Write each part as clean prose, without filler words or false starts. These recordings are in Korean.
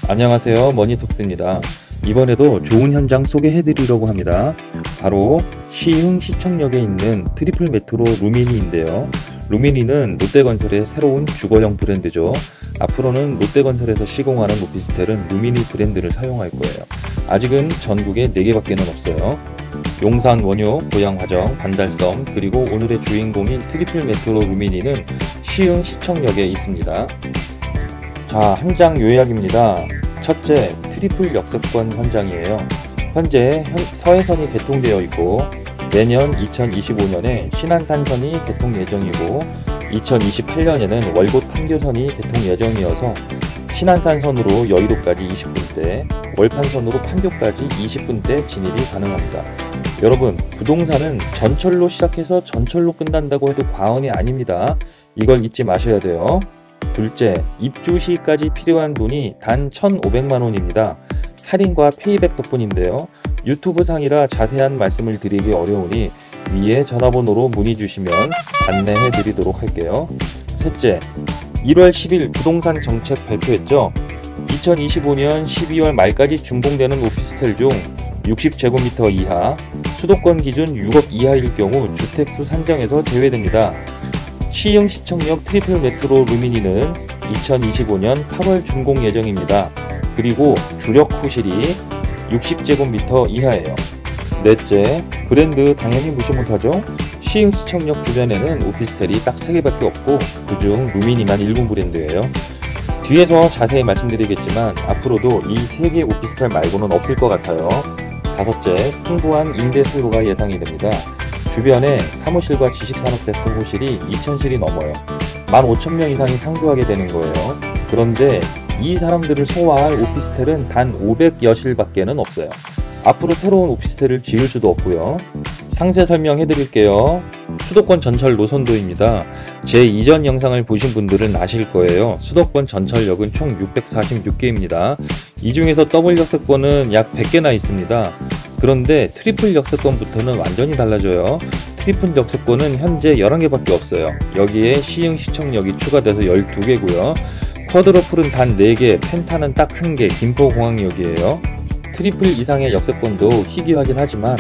안녕하세요, 머니톡스입니다. 이번에도 좋은 현장 소개해드리려고 합니다. 바로 시흥 시청역에 있는 트리플 메트로 루미니인데요. 루미니는 롯데건설의 새로운 주거형 브랜드죠. 앞으로는 롯데건설에서 시공하는 오피스텔은 루미니 브랜드를 사용할 거예요. 아직은 전국에 4개밖에 없어요. 용산, 원효, 고양, 화정, 반달섬, 그리고 오늘의 주인공인 트리플 메트로 루미니는 시흥 시청역에 있습니다. 자, 현장 요약입니다. 첫째, 트리플 역세권 현장이에요. 현재 서해선이 개통되어 있고 내년 2025년에 신안산선이 개통 예정이고 2028년에는 월곶 판교선이 개통 예정이어서 신안산선으로 여의도까지 20분대, 월판선으로 판교까지 20분대 진입이 가능합니다. 여러분, 부동산은 전철로 시작해서 전철로 끝난다고 해도 과언이 아닙니다. 이걸 잊지 마셔야 돼요. 둘째, 입주 시까지 필요한 돈이 단 1,500만원입니다. 할인과 페이백 덕분인데요. 유튜브 상이라 자세한 말씀을 드리기 어려우니 위에 전화번호로 문의 주시면 안내해 드리도록 할게요. 셋째, 1월 10일 부동산 정책 발표했죠. 2025년 12월 말까지 준공되는 오피스텔 중 60제곱미터 이하, 수도권 기준 6억 이하일 경우 주택수 산정에서 제외됩니다. 시흥 시청역 트리플 메트로 루미니는 2025년 8월 준공 예정입니다. 그리고 주력 호실이 60제곱미터 이하예요. 넷째, 브랜드 당연히 무시 못하죠. 시흥 시청역 주변에는 오피스텔이 딱 3개밖에 없고 그중 루미니만 일군 브랜드예요. 뒤에서 자세히 말씀드리겠지만 앞으로도 이 3개 오피스텔 말고는 없을 것 같아요. 다섯째, 풍부한 임대 수요가 예상이 됩니다. 주변에 사무실과 지식산업센터 호실이 2,000실이 넘어요. 15,000명 이상이 상주하게 되는 거예요. 그런데 이 사람들을 소화할 오피스텔은 단 500여실 밖에는 없어요. 앞으로 새로운 오피스텔을 지을 수도 없고요. 상세 설명해 드릴게요. 수도권 전철 노선도입니다. 제 이전 영상을 보신 분들은 아실 거예요. 수도권 전철역은 총 646개입니다. 이 중에서 더블 역세권은 약 100개나 있습니다. 그런데 트리플 역세권부터는 완전히 달라져요. 트리플 역세권은 현재 11개밖에 없어요. 여기에 시흥 시청역이 추가돼서 12개고요. 쿼드러플은 단 4개, 펜타는 딱 1개, 김포공항역이에요. 트리플 이상의 역세권도 희귀하긴 하지만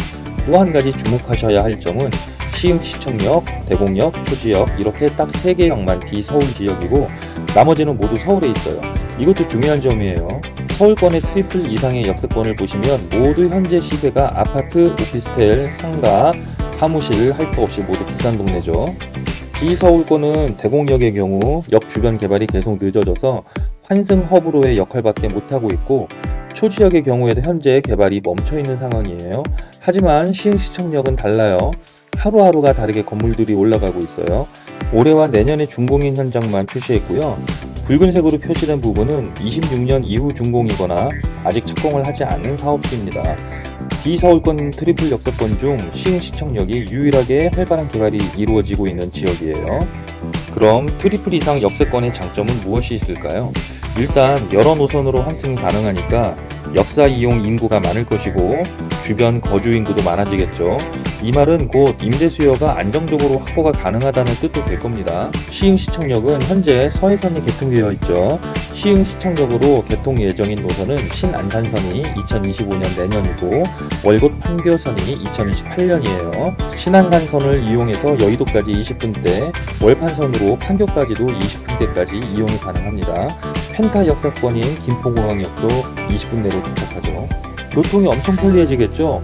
또 한 가지 주목하셔야 할 점은 시흥 시청역, 대곡역, 초지역 이렇게 딱 3개역만 비서울 지역이고 나머지는 모두 서울에 있어요. 이것도 중요한 점이에요. 서울권의 트리플 이상의 역세권을 보시면 모두 현재 시세가 아파트, 오피스텔, 상가, 사무실 할 거 없이 모두 비싼 동네죠. 비서울권은 대곡역의 경우 역 주변 개발이 계속 늦어져서 환승 허브로의 역할밖에 못하고 있고 초지역의 경우에도 현재 개발이 멈춰있는 상황이에요. 하지만 시흥시청역은 달라요. 하루하루가 다르게 건물들이 올라가고 있어요. 올해와 내년에 준공인 현장만 표시했고요. 붉은색으로 표시된 부분은 26년 이후 준공이거나 아직 착공을 하지 않은 사업지입니다. 비서울권 트리플 역세권 중 시흥시청역이 유일하게 활발한 개발이 이루어지고 있는 지역이에요. 그럼 트리플 이상 역세권의 장점은 무엇이 있을까요? 일단 여러 노선으로 환승이 가능하니까 역사 이용 인구가 많을 것이고 주변 거주 인구도 많아지겠죠. 이 말은 곧 임대 수요가 안정적으로 확보가 가능하다는 뜻도 될 겁니다. 시흥시청역은 현재 서해선이 개통되어 있죠. 시흥시청역으로 개통 예정인 노선은 신안산선이 2025년 내년이고 월곶 판교선이 2028년이에요. 신안산선을 이용해서 여의도까지 20분대, 월판선으로 판교까지도 20분대까지 이용이 가능합니다. 펜타 역세권인 김포공항역도 20분 내로 도착하죠. 교통이 엄청 편리해지겠죠?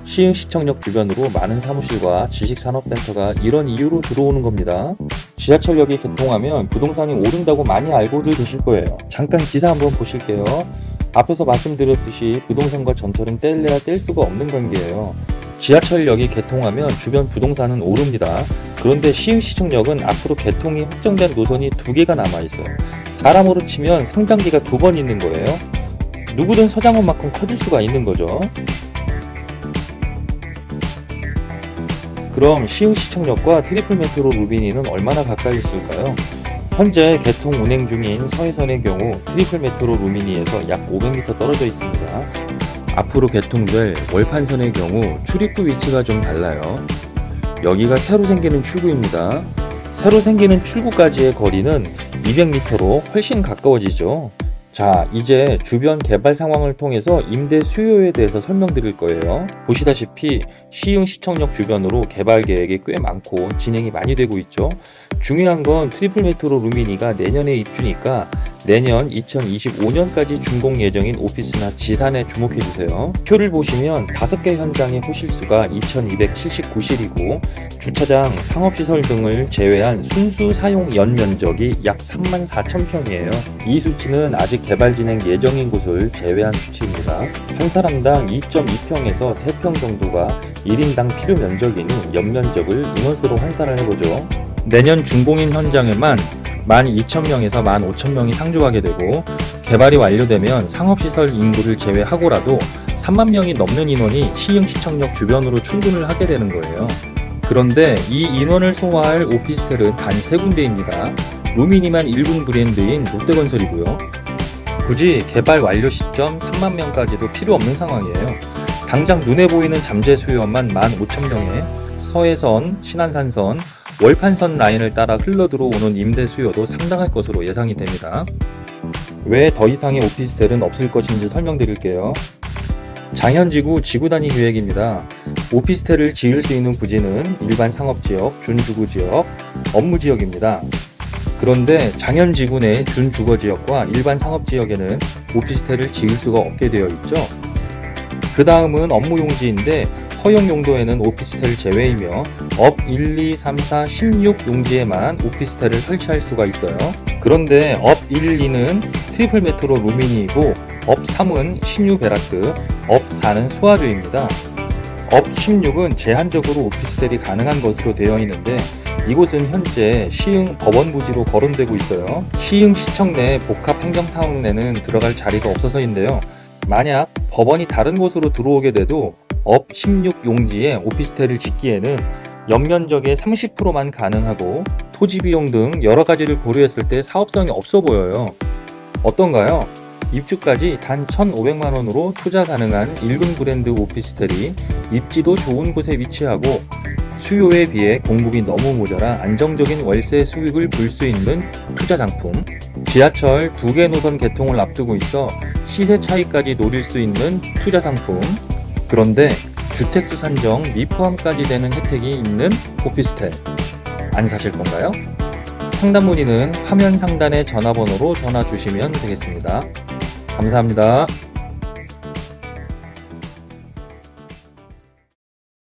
시흥시청역 주변으로 많은 사무실과 지식산업센터가 이런 이유로 들어오는 겁니다. 지하철역이 개통하면 부동산이 오른다고 많이 알고들 계실 거예요. 잠깐 기사 한번 보실게요. 앞에서 말씀드렸듯이 부동산과 전철은 뗄래야 뗄 수가 없는 관계예요. 지하철역이 개통하면 주변 부동산은 오릅니다. 그런데 시흥시청역은 앞으로 개통이 확정된 노선이 2개가 남아있어요. 사람으로 치면 성장기가 2번 있는 거예요. 누구든 서장훈만큼 커질 수가 있는 거죠. 그럼 시흥시청역과 트리플 메트로 루미니는 얼마나 가까이 있을까요? 현재 개통 운행 중인 서해선의 경우 트리플 메트로 루미니에서 약 500m 떨어져 있습니다. 앞으로 개통될 월판선의 경우 출입구 위치가 좀 달라요. 여기가 새로 생기는 출구입니다. 새로 생기는 출구까지의 거리는 200m로 훨씬 가까워지죠. 자, 이제 주변 개발 상황을 통해서 임대 수요에 대해서 설명드릴 거예요. 보시다시피 시흥 시청역 주변으로 개발 계획이 꽤 많고 진행이 많이 되고 있죠. 중요한 건 트리플 메트로 루미니가 내년에 입주니까 내년 2025년까지 준공 예정인 오피스나 지산에 주목해주세요. 표를 보시면 5개 현장의 호실수가 2279실이고 주차장, 상업시설 등을 제외한 순수 사용 연면적이 약 34,000평이에요. 이 수치는 아직 개발 진행 예정인 곳을 제외한 수치입니다. 한 사람당 2.2평에서 3평 정도가 1인당 필요 면적이니 연면적을 인원수로 환산을 해보죠. 내년 준공인 현장에만 12,000명에서 15,000명이 상주하게 되고 개발이 완료되면 상업시설 인구를 제외하고라도 3만 명이 넘는 인원이 시흥시청역 주변으로 출근을 하게 되는 거예요. 그런데 이 인원을 소화할 오피스텔은 단 3군데입니다. 루미니만 1군 브랜드인 롯데건설이고요. 굳이 개발 완료 시점 3만 명까지도 필요 없는 상황이에요. 당장 눈에 보이는 잠재 수요만 15,000명에 서해선, 신안산선, 월판선 라인을 따라 흘러들어오는 임대 수요도 상당할 것으로 예상이 됩니다. 왜 더 이상의 오피스텔은 없을 것인지 설명드릴게요. 장현지구 지구단위 계획입니다. 오피스텔을 지을 수 있는 부지는 일반 상업지역, 준주거지역, 업무지역입니다. 그런데 장현지구 내 준주거지역과 일반 상업지역에는 오피스텔을 지을 수가 없게 되어 있죠. 그 다음은 업무용지인데 허용 용도에는 오피스텔 제외이며 업 1, 2, 3, 4, 16 용지에만 오피스텔을 설치할 수가 있어요. 그런데 업 1, 2는 트리플 메트로 루미니이고 업 3은 신유 베라트, 업 4는 수아주입니다. 업 16은 제한적으로 오피스텔이 가능한 것으로 되어 있는데 이곳은 현재 시흥 법원부지로 거론되고 있어요. 시흥 시청 내 복합 행정타운에는 들어갈 자리가 없어서인데요. 만약 법원이 다른 곳으로 들어오게 돼도 업 16 용지에 오피스텔을 짓기에는 연면적의 30%만 가능하고 토지비용 등 여러가지를 고려했을 때 사업성이 없어 보여요. 어떤가요? 입주까지 단 1,500만원으로 투자 가능한 1군 브랜드 오피스텔이 입지도 좋은 곳에 위치하고 수요에 비해 공급이 너무 모자라 안정적인 월세 수익을 볼 수 있는 투자 상품, 지하철 2개 노선 개통을 앞두고 있어 시세 차이까지 노릴 수 있는 투자 상품, 그런데 주택수 산정 미포함까지 되는 혜택이 있는 오피스텔 안 사실 건가요? 상담 문의는 화면 상단의 전화번호로 전화 주시면 되겠습니다. 감사합니다.